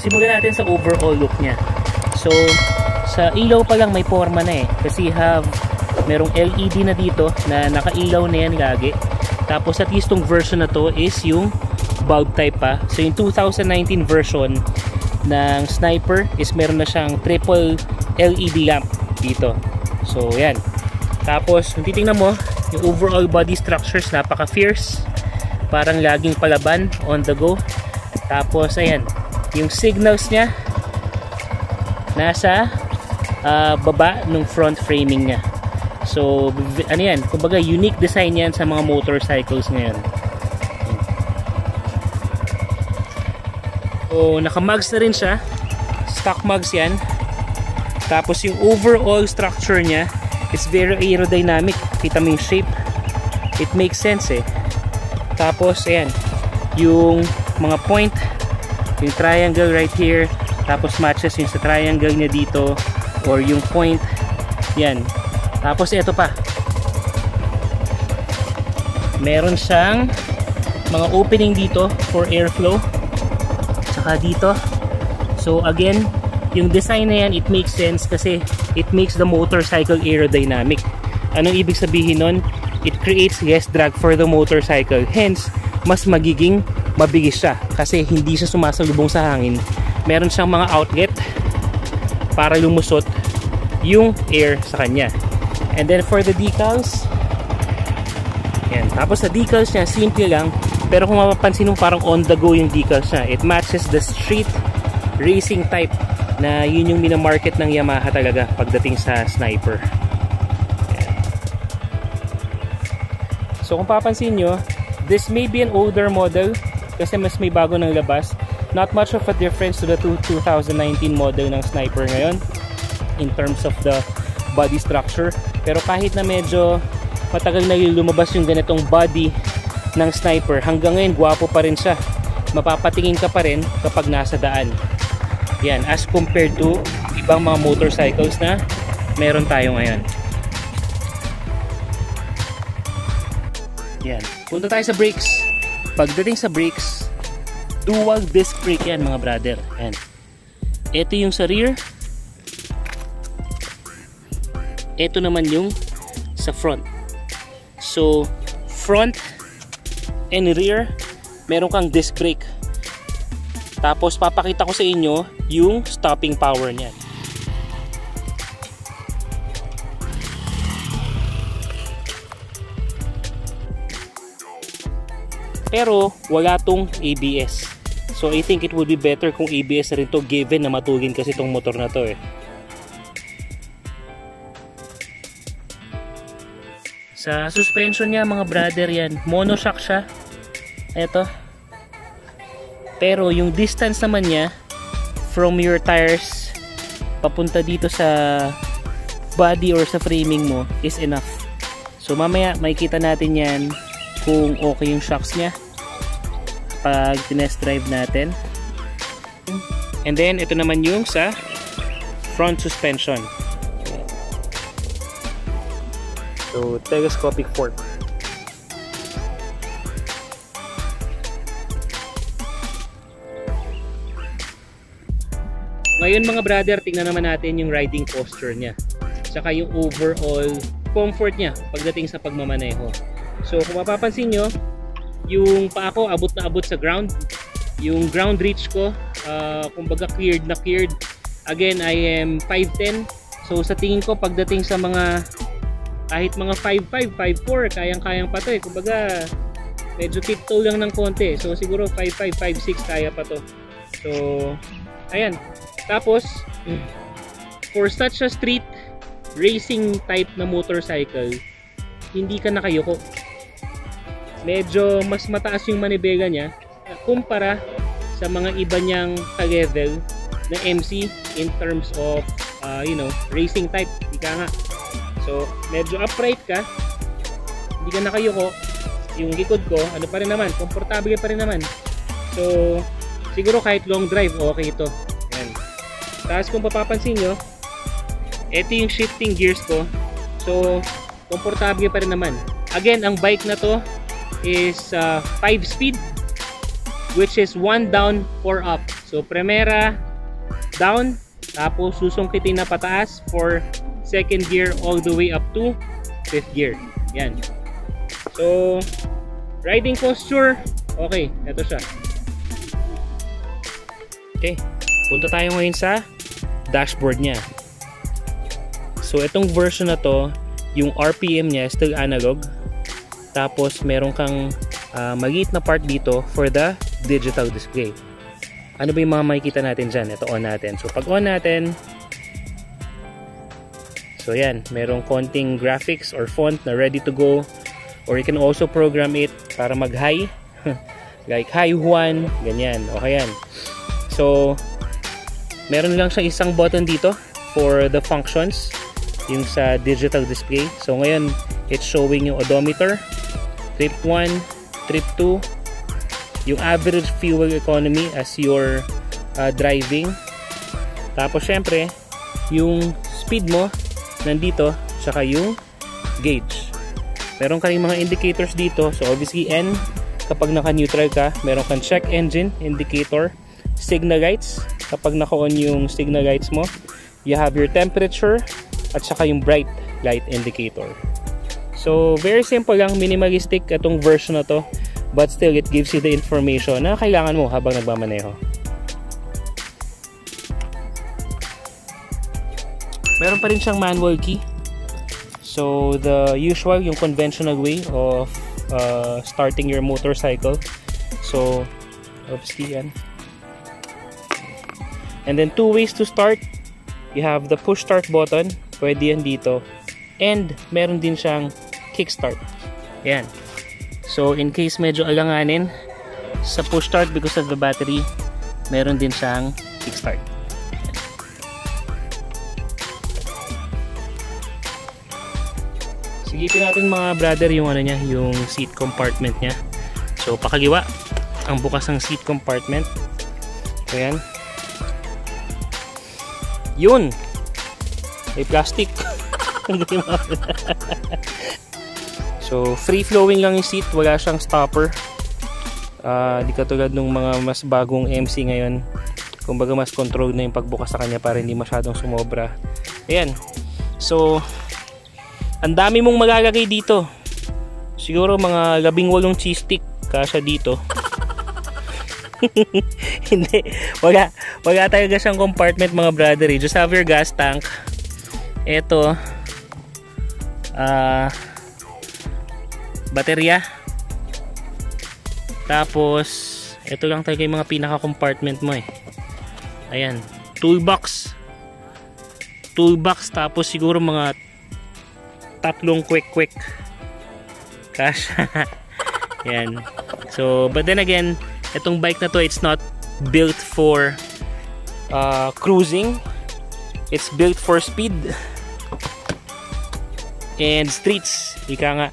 simulan natin sa overall look niya. So, sa ilaw pa lang may forma na eh. Kasi merong LED na dito na nakailaw na yan lagi. Tapos at least tong version na to is yung bulb type pa. So yung 2019 version ng Sniper is meron na siyang triple LED lamp dito. So yan. Tapos kung titingnan mo, yung overall body structures napaka-fierce. Parang laging palaban, on the go. Tapos ayan, yung signals niya nasa baba ng front framing niya. So ano yan, kumbaga unique design yan sa mga motorcycles ngayon. So naka-mugs na rin siya, stock mugs yan. Tapos yung overall structure niya is very aerodynamic. Kita mo yung shape, it makes sense eh. Tapos ayan, yung mga point, yung triangle right here, tapos matches yung sa triangle niya dito, or yung point yan. Tapos ito pa, meron siyang mga opening dito for airflow, tsaka dito. So again, yung design na yan, it makes sense kasi it makes the motorcycle aerodynamic. Anong ibig sabihin nun? It creates less drag for the motorcycle, hence mas magiging mabigis siya kasi hindi siya sumasalubong sa hangin. Meron siyang mga outlet para lumusot yung air sa kanya. And then for the decals, yan. Tapos sa decals niya, simple lang, pero kung mapapansin mo parang on the go yung decals niya. It matches the street racing type na yun yung minamarket ng Yamaha talaga pagdating sa Sniper. Yan. So kung papansin nyo, this may be an older model kasi mas may bago ng labas. Not much of a difference to the 2019 model ng Sniper ngayon in terms of the body structure. Pero kahit na medyo matagal na lumabas yung ganitong body ng Sniper, hanggang ngayon gwapo pa rin siya. Mapapatingin ka pa rin kapag nasa daan. Yan, as compared to ibang mga motorcycles na meron tayo ngayon. Yan. Punta tayo sa brakes. Pagdating sa brakes, dual disc brake yan mga brother. Yan. Ito yung sa rear. Ito naman yung sa front. So, front and rear, meron kang disc brake. Tapos, papakita ko sa inyo yung stopping power niyan. Pero, wala tong ABS. So, I think it would be better kung ABS na rin to, given na matugin kasi tong motor na to eh. Sa suspension niya mga brother yan, monoshock siya. Eto. Pero yung distance naman niya from your tires papunta dito sa body or sa framing mo is enough. So mamaya makikita natin yan kung okay yung shocks niya pag tinest drive natin. And then ito naman yung sa front suspension. So, telescopic fork. Ngayon mga brother, tingnan naman natin yung riding posture niya. Tsaka yung overall comfort niya pagdating sa pagmamaneho. So, kung mapapansin nyo, yung paa ko abot na abot sa ground. Yung ground reach ko, kumbaga cleared na cleared. Again, I am 5'10". So, sa tingin ko pagdating sa mga kahit mga 5'5", 5'4", kayang-kayang pa to eh. Kumbaga, medyo tiptoe lang ng konti. So, siguro 5'5", 5'6", kaya pa to. So, ayan. Tapos, for such a street racing type na motorcycle, hindi ka nakayuko. Medyo mas mataas yung manibela niya kumpara sa mga iba niyang ka-level na MC in terms of, racing type. Ika nga. So, medyo upright ka, hindi ka nakayuko, yung likod ko, ano pa rin naman, komportable pa rin naman. So, siguro kahit long drive, okay ito. Yan. Tapos kung papapansin nyo, ito yung shifting gears ko. So, komportable pa rin naman. Again, ang bike na to is 5-speed which is 1 down, 4 up. So primera down, tapos susungkitin na pataas for second gear all the way up to 5th gear. Yan. So riding posture, okay, ito siya. Okay, punta tayo ngayon sa dashboard niya. So itong version na to, yung RPM niya still analog. Tapos meron kang maliit na part dito for the digital display. Ano ba yung mga makikita natin dyan? Ito on natin. So pag on natin, so yan, merong konting graphics or font na ready to go. Or you can also program it para mag-high. Like high 1, ganyan. Okay yan. So meron lang siya isang button dito for the functions, yung sa digital display. So ngayon, it's showing yung odometer, trip 1, trip 2, yung average fuel economy as you're driving. Tapos syempre, yung speed mo nandito, tsaka yung gauge. Meron kayong mga indicators dito. So obviously N kapag naka-neutral ka, meron kang check engine indicator, signal lights kapag naka-on yung signal lights mo, you have your temperature, at saka yung bright light indicator. So very simple lang, minimalistic itong version na to, but still it gives you the information na kailangan mo habang nagmamaneho. Meron pa rin siyang manual key. So the usual, yung conventional way of starting your motorcycle. So obviously yan. And then 2 ways to start. You have the push start button, pwede yan dito. And meron din siyang kickstart. Yan. So in case medyo alanganin sa push start because of the battery, meron din siyang kickstart. Sigipin natin mga brother yung ano niya, yung seat compartment niya. So pakaliwa ang bukas ng seat compartment. Ayan. Yun! May plastic. So free flowing lang yung seat, wala siyang stopper. Di katulad nung mga mas bagong MC ngayon, kumbaga mas controlled na yung pagbukas sa kanya para hindi masyadong sumobra. Ayan. So ang dami mong magagagay dito. Siguro mga 18 cheese stick kasya dito. Hindi, wala talaga siyang compartment mga brother. Just have your gas tank. Ito baterya. Tapos ito lang talaga yung mga pinaka compartment mo eh. Ayan, toolbox, tapos siguro mga 3 quick cash. Yan. So but then again, itong bike na to, it's not built for cruising. It's built for speed and streets, ika nga.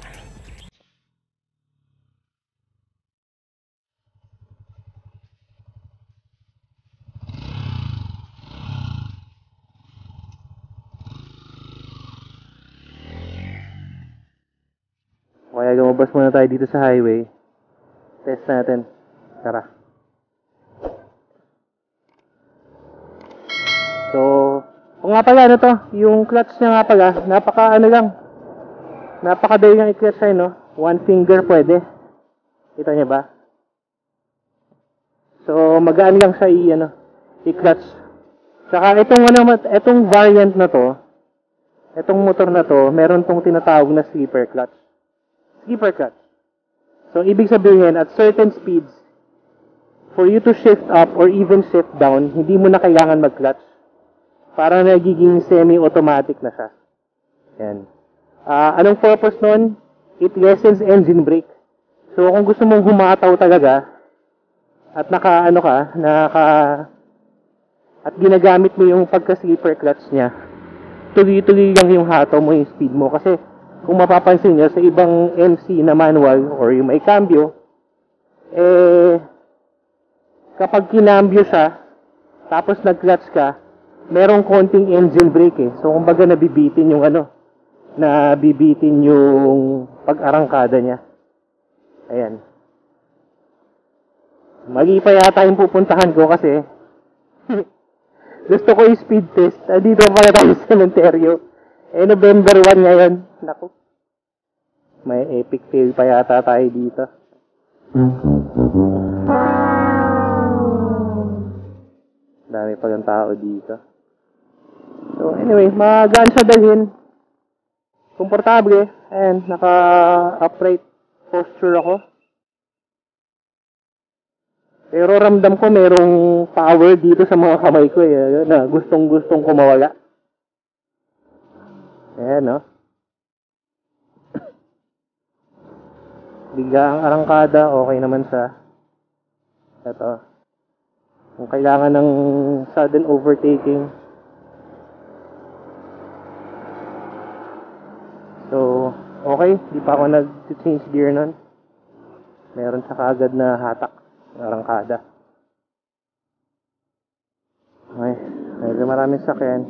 Kaya lumabas muna tayo dito sa highway. Test natin. Tara. So, o nga pala, ano to? Yung clutch niya nga pala, napakadali lang i-clutch ay, no? 1 finger pwede. Kita niya ba? So, magaan lang siya i-clutch. Saka itong variant na to, itong motor na to, meron tong tinatawag na sleeper clutch. So, ibig sabihin, at certain speeds, for you to shift up or even shift down, hindi mo na kailangan mag-clutch. Parang nagiging semi-automatic na siya. Yan. Anong purpose nun? It lessens engine brake. So, kung gusto mong humataw talaga, at at ginagamit mo yung pagka-sleeper clutch niya, tuloy-tuloy lang yung hataw mo, yung speed mo. Kasi, kung mapapansin nyo, sa ibang MC na manual or yung may cambio, kapag kinambyo siya, tapos nag-clutch ka, merong konting engine brake eh. So, kumbaga nabibitin yung pag-arangkada niya. Ayan. Mali pa yata yung pupuntahan ko kasi gusto ko yung speed test. Dito pala tayo sa cementerio. November 1 ngayon. Naku. May epic fail pa yata tayo dito. Dami pa yung tao dito. So anyway, magaan siya dalhin. Komportable. Ayan, naka-upright posture ako. Pero ramdam ko merong power dito sa mga kamay ko na gustong-gustong kumawala. Ayan, no? Bigla ang arangkada, okay naman siya. Ito. Kung kailangan ng sudden overtaking. So, okay. Di pa ako nag-change gear nun. Meron siya kaagad na hatak. Arangkada. Okay. Medyo maraming sakyan.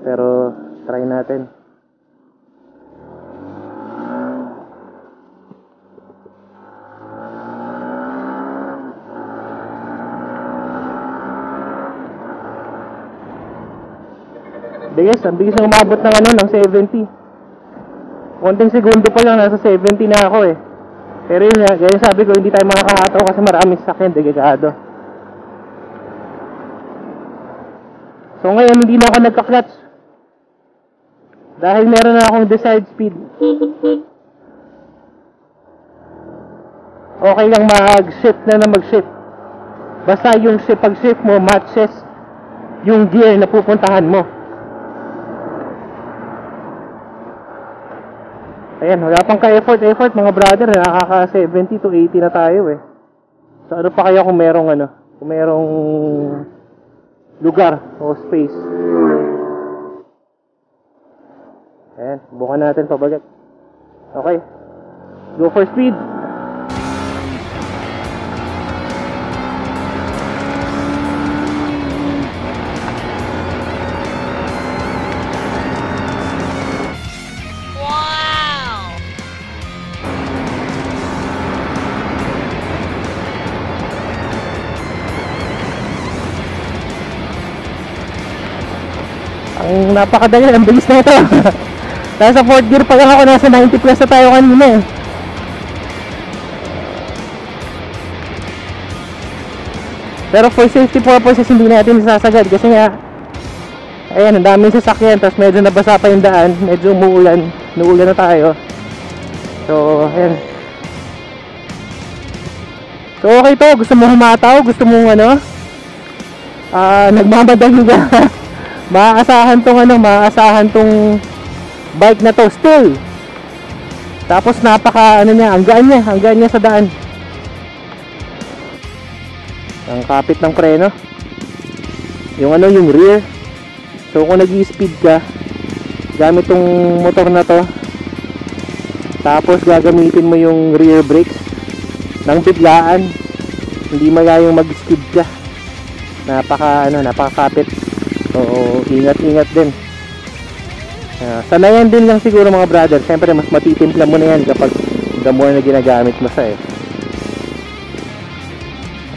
Pero, try natin. Bigas, ang bigas na umabot ng ng 70. Konting segundo pa lang, nasa 70 na ako eh. Pero yun nga, gaya sabi ko, hindi tayo makakahataw kasi maraming sakyan, delikado. So ngayon, hindi na ako nagka-clutch. Dahil meron na akong desired speed. Okay lang mag-shift na mag-shift. Basta yung pag-shift mo matches yung gear na pupuntahan mo. Ayan, wala pang ka-effort mga brother, nakaka 70 to 80 na tayo eh. So ano pa kaya kung merong kung merong lugar o space. Ayan, subukan natin pabalik. Okay, go for speed. Ang napakadali, ang bilis na ito. Nasa 4th gear pa lang ako, nasa 90 plus na tayo kanina eh. Pero for safety purposes, hindi natin isasagad kasi nga, ayan, ang daming sasakyan, tapos medyo nabasa pa yung daan, medyo umuulan, nuulan na tayo. So, ayan. So, okay to, gusto mo humataw, gusto mo nagmamadali ka. Maaasahan tong bike na to still. Tapos napaka ang gaan niya sa daan. Ang kapit ng preno. Yung yung rear. So kung nag-i-speed ka, gamit tong motor na to. Tapos gagamitin mo yung rear brakes nang biglaan. Hindi malayong mag-skid ka. Napakakapit. So, ingat-ingat din. Sanayan din lang siguro mga brother. Siyempre, mas matitimpla mo na yan kapag the more na ginagamit mo siya eh.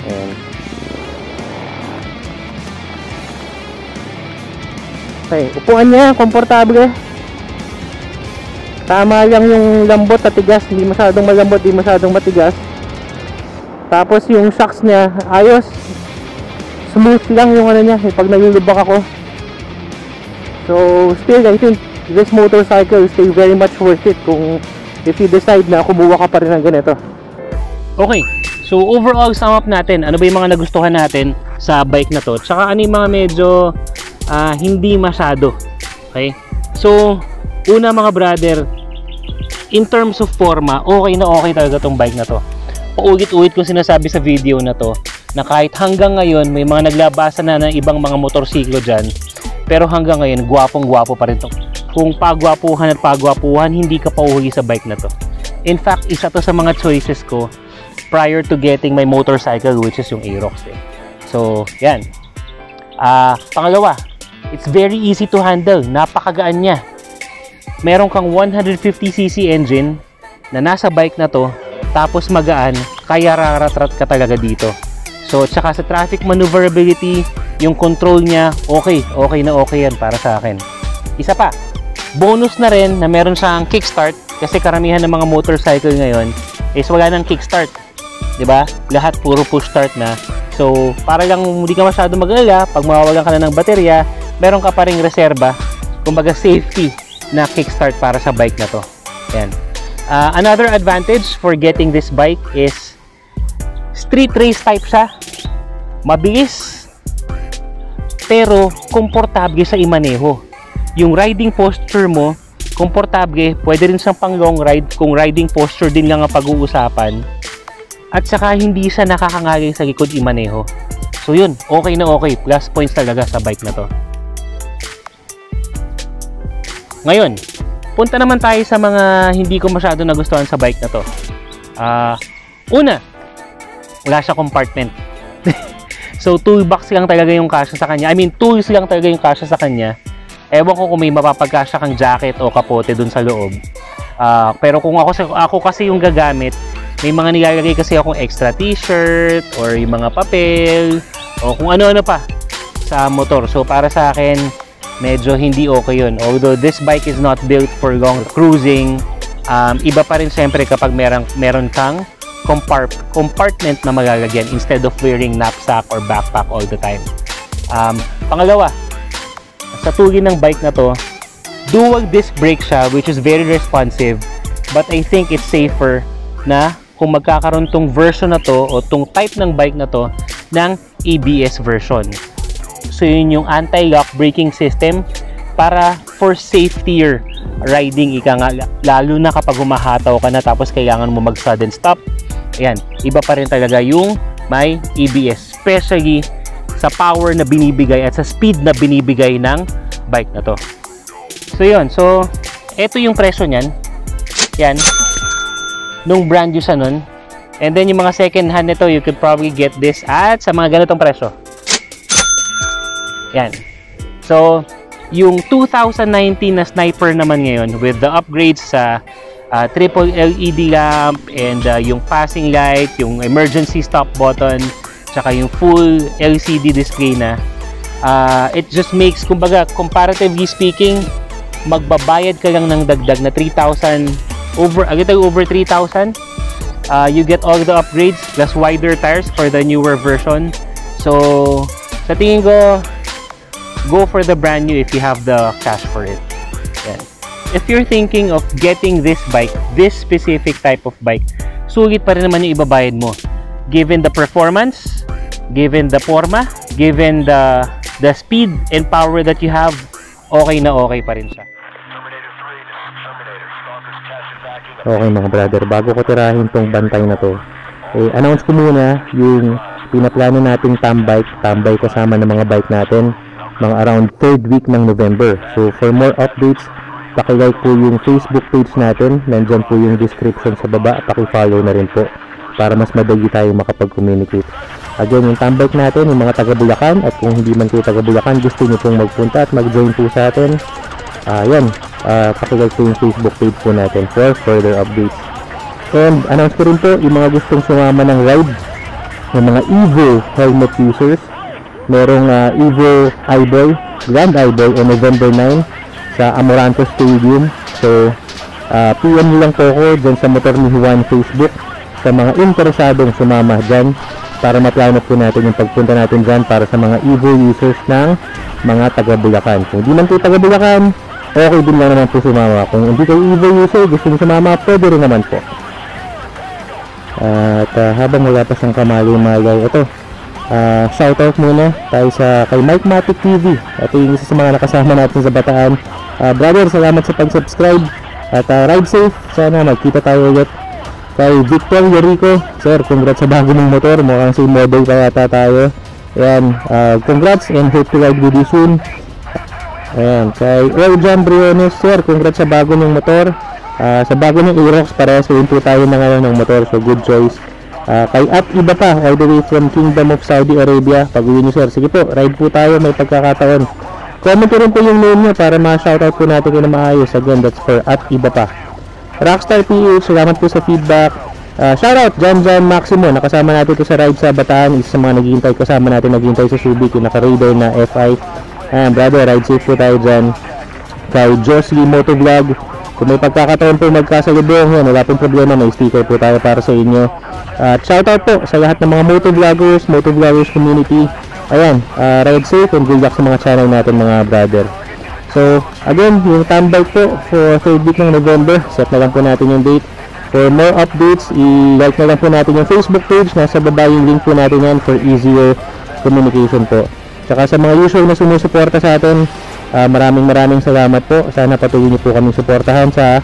Ayan. Okay, upuan niya, komportable. Tama lang yung lambot at tigas. Hindi masyadong malambot, hindi masyadong matigas. Tapos yung shocks niya, ayos. Smooth lang yung niya pag nalulubak ako. So still I think this motorcycle is still very much worth it kung if you decide na kumuha ka pa rin ng ganito. Okay, so overall sum up natin, ano ba yung mga nagustuhan natin sa bike na to, tsaka ano yung mga medyo hindi masyado. Okay, so una mga brother, in terms of forma, okay na okay talaga tong bike na to. Paulit-ulit ko sinasabi sa video na to na kahit hanggang ngayon may mga naglabasan na ng ibang mga motorsiklo dyan, pero hanggang ngayon gwapong-gwapo pa rin to. Kung pagwapuhan at pagwapuhan, hindi ka pauwi sa bike na to. In fact, isa to sa mga choices ko prior to getting my motorcycle, which is yung Aerox eh. So yan. Pangalawa, it's very easy to handle. Napakagaan niya. Meron kang 150cc engine na nasa bike na to, tapos magaan, kaya raratrat ka talaga dito. So, tsaka sa traffic maneuverability, yung control niya, okay yan para sa akin. Isa pa, bonus na rin na meron siyang kickstart kasi karamihan ng mga motorcycle ngayon is wala nang kickstart. 'Di ba? Lahat puro push start na. So, para lang hindi ka masyado mag-alala, pag mawawalan ka na ng baterya, meron ka pa ring reserba, kumbaga safety na kickstart para sa bike na to. Yan. Another advantage for getting this bike is street race type siya. Mabilis, pero komportable sa imaneho. Yung riding posture mo, komportable, pwede rin siyang pang long ride kung riding posture din lang ang pag-uusapan. At saka hindi siya nakakangagay sa likod imaneho. So yun, okay na okay. Plus points talaga sa bike na to. Ngayon, punta naman tayo sa mga hindi ko masyado nagustuhan sa bike na to. Una, wala siya compartment. So toolbox lang talaga yung kasya sa kanya. I mean, tools lang talaga yung kasya sa kanya. Ewan ko kung may mapapagkasya kang jacket o kapote dun sa loob. Pero kung ako kasi yung gagamit, may mga nilalagay kasi akong extra t-shirt or yung mga papel o kung ano-ano pa sa motor. So para sa akin, medyo hindi okay yun. Although this bike is not built for long cruising, iba pa rin siyempre kapag meron kang compartment na malalagyan instead of wearing knapsack or backpack all the time. Pangalawa, sa tugin ng bike na to, dual disc brake siya, which is very responsive, but I think it's safer na kung magkakaroon tong version na to o tong type ng bike na to ng ABS version. So yun yung anti-lock braking system para for safetier riding, ika nga, lalo na kapag humahataw ka na tapos kailangan mo mag sudden stop. Ayan, iba pa rin talaga yung may ABS, especially sa power na binibigay at sa speed na binibigay ng bike na to. So yun, so eto yung presyo niyan. Yan, nung brand new sa nun. And then yung mga second hand nito, you could probably get this at sa mga ganitong presyo. Yan. So yung 2019 na Sniper naman ngayon with the upgrades sa triple LED lamp and yung passing light, yung emergency stop button, tsaka yung full LCD display na, it just makes, kumbaga, comparatively speaking, magbabayad ka lang ng dagdag na 3,000 over 3,000. You get all the upgrades plus wider tires for the newer version. So sa tingin ko, go for the brand new if you have the cash for it. Yan. If you're thinking of getting this bike, this specific type of bike, sulit pa rin naman yung ibabayad mo. Given the performance, given the forma, given the speed and power that you have, okay na okay pa rin siya. Okay mga brother, bago ko tirahin tong bantay na to, announce ko muna yung pinaplano nating tambay kasama ng mga bike natin mga around 3rd week ng November. So for more updates, paki-like po yung Facebook page natin, nandyan po yung description sa baba, paki-follow na rin po para mas madali tayo makapag-communicate. Again, yung tambay natin, yung mga taga Bulacan, at kung hindi man kayo taga Bulacan, gusto nyo pong magpunta at mag-join po sa atin, paki-like po yung Facebook page po natin for further updates. And announce ko rin po yung mga gustong sumama ng ride, yung mga Evo helmet users. Merong Evo Eyeboy, Grand Eyeboy on November 9 sa Amoranto Stadium. So PM nyo lang po ako dyan sa Motor ni Juan Facebook sa mga interesadong sumama dyan para maplano po natin yung pagpunta natin dyan para sa mga Evo users ng mga taga Bulacan. Kung hindi man po taga Bulacan, okay din lang naman po sumama. Kung hindi kayo Evo user, gusto nyo sumama, pwede rin naman po. At habang wala pa siyang kamali-malay, ito, shoutout muna tayo kay Mike Matic TV. Ito yung isa sa mga nakasama natin sa Bataan. Brother, salamat sa pag-subscribe at ride safe. Sana magkita tayo ulit. Kay Victor Yorico, sir, congrats sa bago mong motor, mukhang same model pa yata tayo. Ayan, congrats and hope to ride with you soon. Ayan, kay Eljan Briones, sir, congrats sa bago mong motor. Sa bago ng Aerox, parehas rin po tayo na ngayon ng motor, so good choice. Kay At Iba Pa, all the way from Kingdom of Saudi Arabia, pag-uwi niyo sir, sige po, ride po tayo, may pagkakataon. Comment rin po yung name niyo para ma-shoutout po natin kayo na maayos. Again, that's for At Iba Pa. Rockstar PH, salamat po sa feedback. Shoutout Jan Maximo, nakasama natin ito sa ride sa Bataan, isa sa mga naghihintay, kasama natin naghihintay sa Subic, yung naka-radar na FI. Ayan brother, ride safe po tayo dyan. Kay Josie Motovlog, kung may pagkakataon po magkasalubong, yan, wala pong problema, may sticker po tayo para sa inyo. At shoutout po sa lahat ng mga motovloggers community. Ayan, ride safe and good luck sa mga channel natin mga brother. So again, yung tambay po for 3rd week ng November, set na lang po natin yung date. For more updates, i-like na lang po natin yung Facebook page. Nasa baba yung link po natin yan for easier communication po. Tsaka sa mga usual na sumusuporta sa atin, maraming salamat po. Sana patuloy niyo po kaming suportahan sa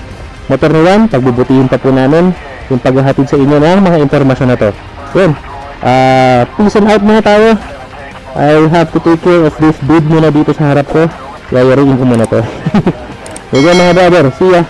motor ni Juan. Pagbubutihin pa po namin yung paghahatid sa inyo ng mga impormasyon na to. Yun, peace and out muna tayo. I'll have to take care of this dude muna dito sa harap ko. Yayarin ko muna to. Yun mga brother, see ya.